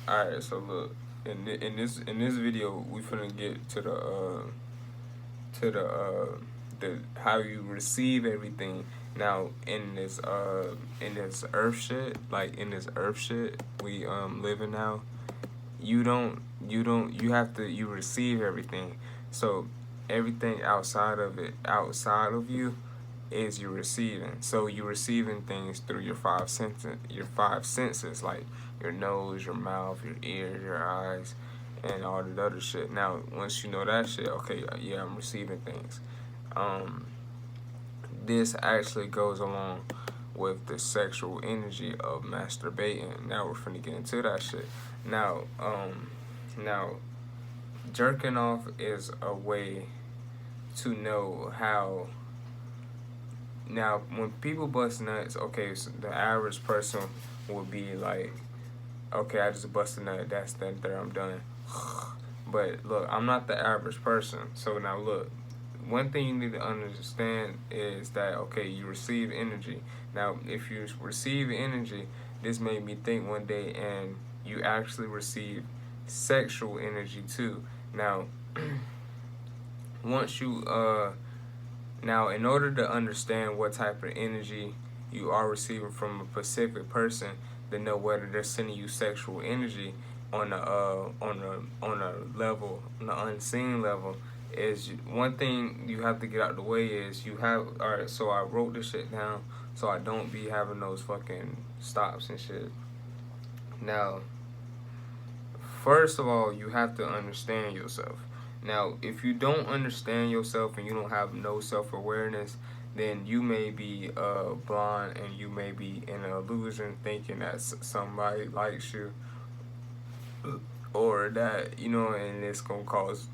All right, so look, in this video, we finna get to the how you receive everything. Now in this earth shit, like in this earth shit we living now, you have to you receive everything. So everything outside of you is you receiving. So you receiving things through your five senses, like your nose, your mouth, your ears, your eyes, and all the other shit. Now, once you know that shit, okay, yeah, I'm receiving things. Um, this actually goes along with the sexual energy of masturbating. Now we're finna get into that shit. Now, now jerking off is a way to know how. Now, when people bust nuts, okay, so the average person would be like, okay, I just bust a nut, that's that, there, I'm done. But look, I'm not the average person. So now look, one thing you need to understand is that, okay, you receive energy. Now, if you receive energy, this made me think one day, and you actually receive sexual energy too. Now, once you now, in order to understand what type of energy you are receiving from a specific person, to know whether they're sending you sexual energy on a level, on an unseen level, is one thing you have to get out of the way is you have. All right, so I wrote this shit down so I don't be having those fucking stops and shit. Now, first of all, you have to understand yourself. Now, if you don't understand yourself and you don't have no self awareness, then you may be blind and you may be in an illusion thinking that somebody likes you, or that, and it's gonna cause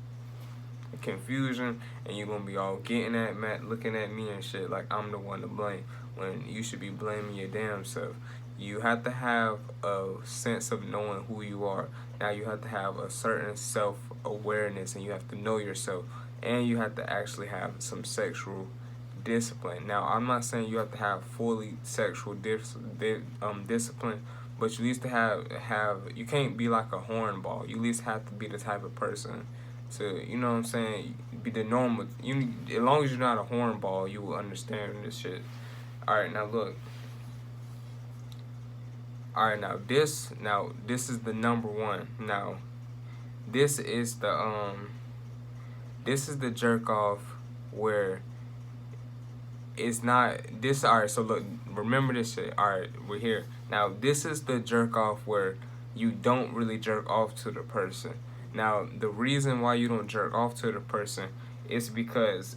confusion, and you're gonna be all getting at Matt, looking at me and shit like I'm the one to blame, when you should be blaming your damn self. You have to have a sense of knowing who you are. Now you have to have a certain self awareness, and you have to know yourself, and you have to actually have some sexual discipline. Now I'm not saying you have to have fully sexual discipline, but you at least to have you can't be like a hornball. You at least have to be the type of person to, you know what I'm saying, be the normal. You, as long as you're not a hornball, you will understand this shit. All right, now look. All right, now this is the number one. Now this is the jerk off where it's not this. All right, so look, remember this shit. All right, we're here now. This is the jerk off where you don't really jerk off to the person. Now, the reason why you don't jerk off to the person is because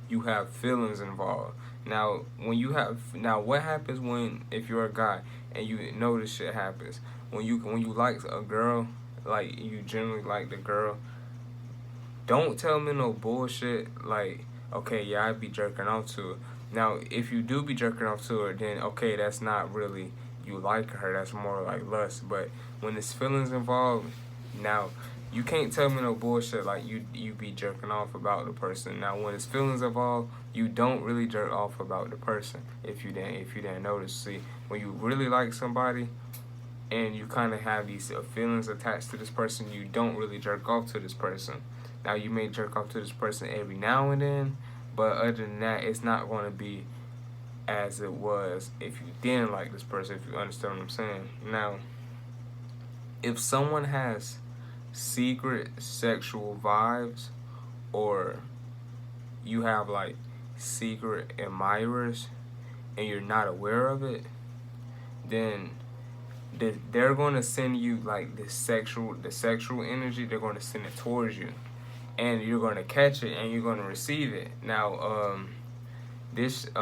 you have feelings involved. Now, what happens when, if you're a guy and you know this shit happens, when you like a girl, like you generally like the girl, don't tell me no bullshit like, okay, yeah, I'd be jerking off to her. Now, if you do be jerking off to her, then okay, that's not really you like her. That's more like lust. But when there's feelings involved, now you can't tell me no bullshit like you be jerking off about the person. Now, when there's feelings involved, you don't really jerk off about the person. If you didn't notice, see, when you really like somebody, and you kind of have these feelings attached to this person, you don't really jerk off to this person. Now, you may jerk off to this person every now and then, but other than that, it's not going to be as it was if you didn't like this person, if you understand what I'm saying. Now, if someone has secret sexual vibes, or you have like secret admirers and you're not aware of it, then they're going to send you like the sexual energy. They're going to send it towards you, and you're going to catch it and you're going to receive it. Now, this is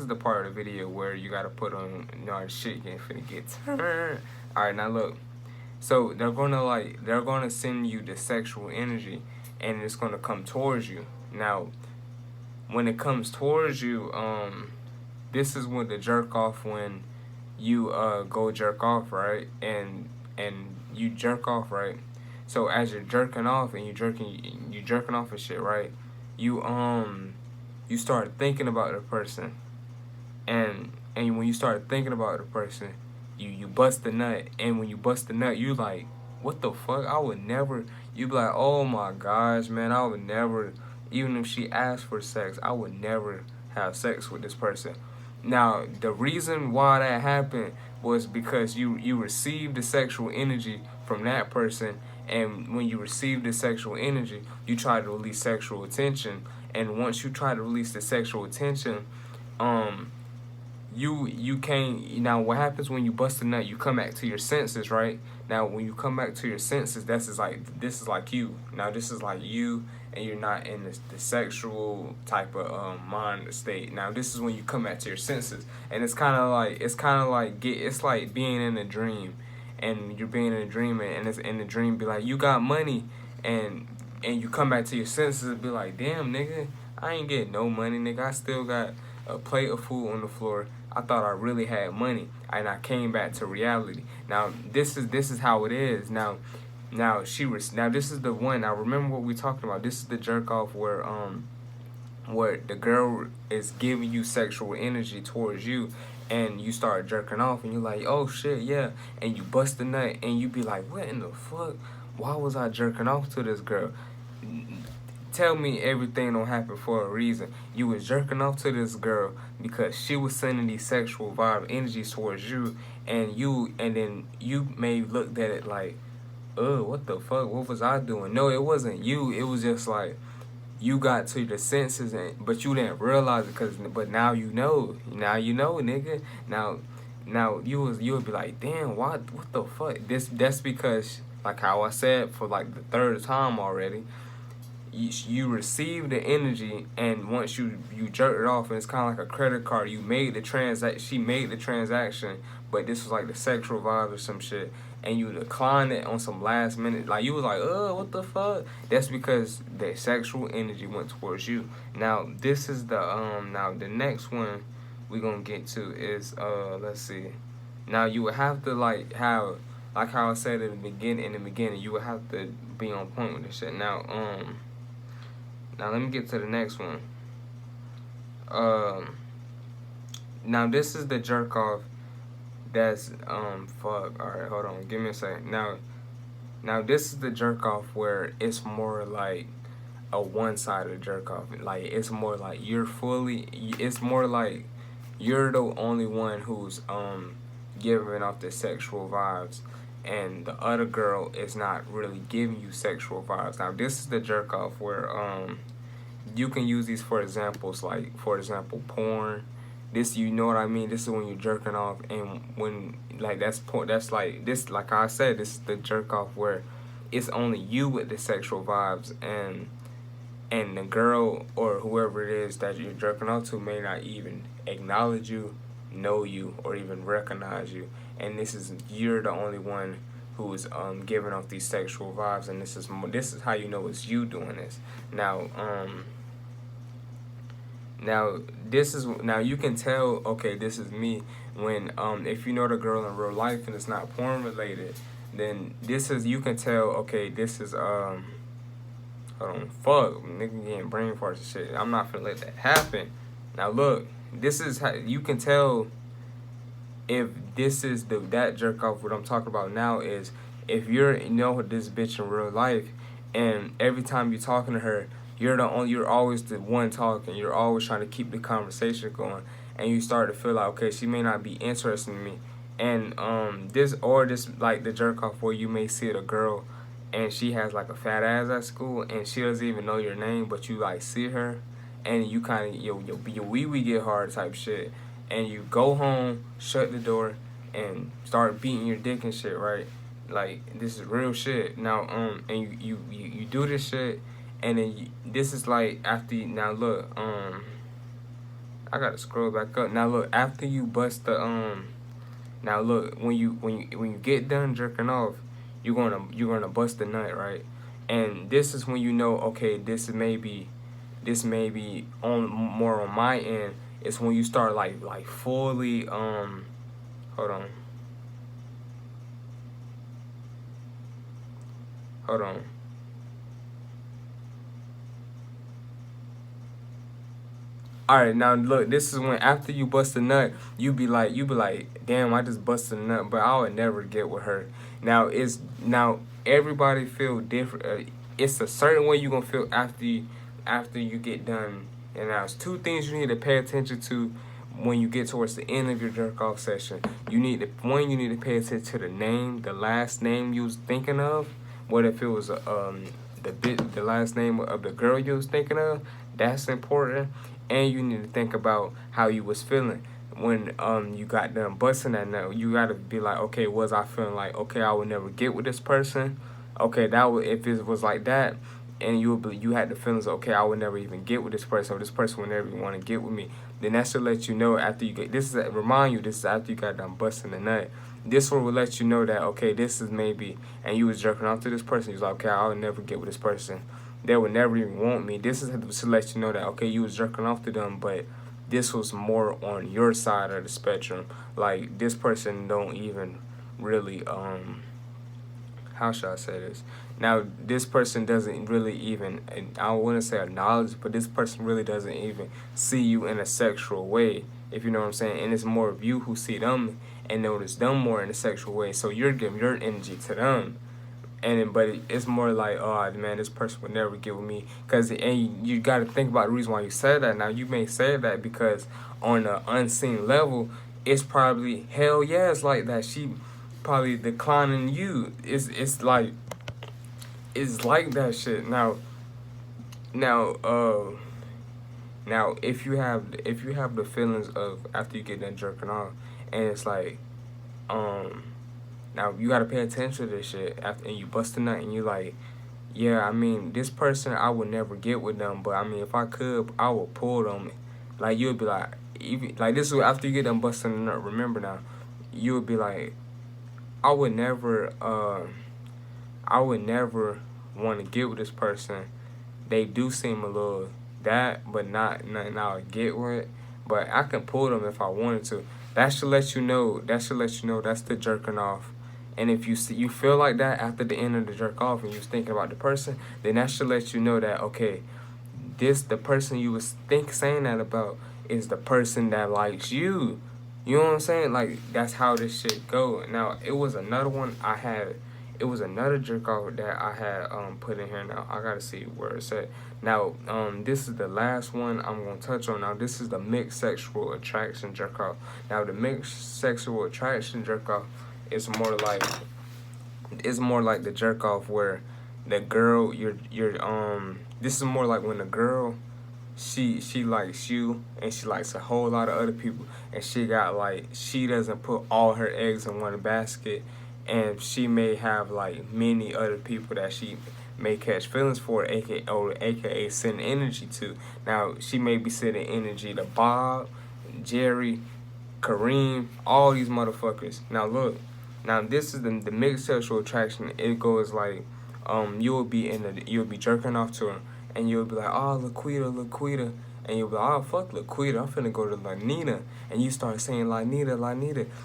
the part of the video where you got to put on, shit getting finna get turned. All right, now look. So they're gonna send you the sexual energy, and it's gonna come towards you. Now, when it comes towards you, this is when the jerk off, when you go jerk off, right? And you jerk off, right? So as you're jerking off and you jerking off and shit, right? You start thinking about the person, and when you start thinking about the person, you bust the nut, and when you bust the nut, you like, what the fuck? I would never. You be like, oh my gosh, man, I would never. Even if she asked for sex, I would never have sex with this person. Now, the reason why that happened was because you received the sexual energy from that person, and when you receive the sexual energy, you try to release sexual attention, and once you try to release the sexual attention, um, you can't. Now what happens when you bust a nut? You come back to your senses, right? Now when you come back to your senses, this is like you. Now this is like you, and you're not in the sexual type of mind state. Now this is when you come back to your senses, and it's like being in a dream, and you're being in a dream, and it's in the dream be like, you got money, and and you come back to your senses and be like, damn nigga, I ain't getting no money, nigga. I still got a plate of food on the floor. I thought I really had money, and I came back to reality. Now this is how it is. Now this is the one. Now remember what we talking about. This is the jerk off where the girl is giving you sexual energy towards you, and you start jerking off, and you're like, oh shit, yeah, and you bust the nut, and you be like, what in the fuck? Why was I jerking off to this girl? Tell me everything don't happen for a reason. You was jerking off to this girl because she was sending these sexual vibe energies towards you, and then you may looked at it like, what the fuck? What was I doing? No, it wasn't you. It was just like you got to the senses, but you didn't realize it, but now you know. Now you know, nigga. Now you would be like, damn, what the fuck? That's because, like how I said for like the third time already, you receive the energy, and once you jerk it off, and it's kind of like a credit card. You made the transaction. She made the transaction, but this was like the sexual vibe or some shit, and you declined it on some last minute. Like you was like, what the fuck? That's because the sexual energy went towards you. Now this is now the next one we gonna get to is let's see. Now you would have to like how I said in the beginning, you would have to be on point with this shit. Now let me get to the next one. Um, Now this is the jerk off that's fuck. All right, hold on. Give me a second. Now this is the jerk off where it's more like a one-sided jerk off. Like it's more like It's more like you're the only one who's giving off the sexual vibes, and the other girl is not really giving you sexual vibes. Now this is the jerk off where you can use these for examples, like for example porn. This, you know what I mean, this is when you're jerking off, and when like that's like this, like I said, this is the jerk off where it's only you with the sexual vibes, and the girl or whoever it is that you're jerking off to may not even acknowledge you, know you, or even recognize you, and you're the only one who's giving off these sexual vibes, and this is how you know it's you doing this. Now you can tell, okay, this is me, when if you know the girl in real life and it's not porn related, then you can tell, okay, this is hold on, fuck, nigga getting brain farts and shit. I'm not finna let that happen. Now look, this is how you can tell if this is that jerk off. What I'm talking about now is if this bitch in real life, and every time you're talking to her, you're always the one talking. You're always trying to keep the conversation going, and you start to feel like, okay, she may not be interested in me. And this like the jerk off where you may see a girl, and she has like a fat ass at school, and she doesn't even know your name, but you like see her, and you kind of your wee wee get hard type shit, and you go home, shut the door, and start beating your dick and shit, right? Like this is real shit. Now and you do this shit, and then this is like after now look I gotta scroll back up. Now look, after you bust the now look, when you get done jerking off, you're gonna bust the nut, right? And this is when you know, okay, this may be on more on my end. It's when you start like fully hold on. Hold on. All right, now look, this is when after you bust a nut, you be like, damn, I just busted a nut, but I would never get with her. Now everybody feel different. It's a certain way you gonna feel after you get done. And now it's two things you need to pay attention to when you get towards the end of your jerk off session. You need to pay attention to the name, the last name you was thinking of. What if it was the last name of the girl you was thinking of? That's important. And you need to think about how you was feeling when you got done busting that nut. You gotta be like, okay, was I feeling like, okay, I would never get with this person? Okay, that would, if it was like that, and you had the feelings, okay, I would never even get with this person, or this person would never even want to get with me. Then that should let you know after you get this is remind you this is after you got done busting the nut. This one will let you know that, okay, this is maybe, and you was jerking off to this person. You was like, okay, I would never get with this person. They would never even want me. This is to let you know that, okay, you was jerking off to them, but this was more on your side of the spectrum. Like, this person don't even really how should I say this? Now, this person doesn't really even, and I wouldn't say acknowledge, but this person really doesn't even see you in a sexual way, if you know what I'm saying. And it's more of you who see them and notice them more in a sexual way. So you're giving your energy to them. But it's more like, oh man, this person would never get with me, and you got to think about the reason why you said that. Now you may say that because on an unseen level, it's probably hell yeah, it's like that. She probably declining you. It's like that shit. Now now if you have the feelings of after you get done jerking off, and it's like um now you gotta pay attention to this shit after, and you bust a nut and you like, yeah, I mean, this person I would never get with them, but I mean, if I could, I would pull them. Like, you would be like, even like this is after you get them busting a nut. Remember now, you would be like, I would never I would never want to get with this person. They do seem a little that, but not nothing I would get with. But I can pull them if I wanted to. That should let you know. That should let you know that's the jerking off. And if you feel like that after the end of the jerk off and you was thinking about the person, then that should let you know that, okay, the person you was saying that about is the person that likes you. You know what I'm saying? Like, that's how this shit go. Now, it was another one I had. It was another jerk off that I had put in here. Now I gotta see where it's at. Now this is the last one I'm gonna touch on. Now this is the mixed sexual attraction jerk off. Now the mixed sexual attraction jerk off is more like the jerk off where the girl you're this is more like when the girl she likes you and she likes a whole lot of other people, and she got like, she doesn't put all her eggs in one basket, and she may have like many other people that she may catch feelings for, aka send energy to. Now she may be sending energy to Bob, Jerry, Kareem, all these motherfuckers. Now look, now this is the mixed sexual attraction. It goes like, you'll be jerking off to her, and you'll be like, oh, Laquita, and you'll be like, oh, fuck Laquita, I'm finna go to Lanita, and you start saying Lanita,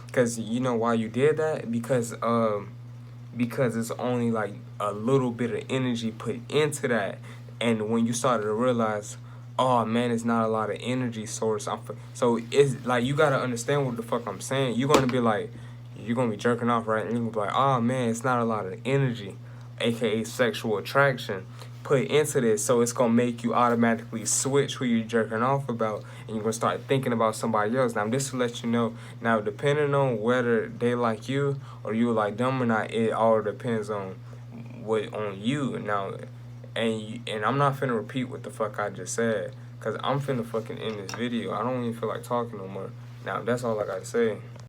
because you know why you did that? Because it's only like a little bit of energy put into that, and when you started to realize, oh man, it's not a lot of energy source. So it's like, you gotta understand what the fuck I'm saying. You're gonna be like, you're gonna be jerking off, right? And you're gonna be like, oh man, it's not a lot of energy, aka sexual attraction, put into this. So it's gonna make you automatically switch who you're jerking off about, and you're gonna start thinking about somebody else. Now this will let you know. Now depending on whether they like you or you like them or not, it all depends on you. Now, and I'm not finna repeat what the fuck I just said, cause I'm finna fucking end this video. I don't even feel like talking no more. Now that's all I gotta say.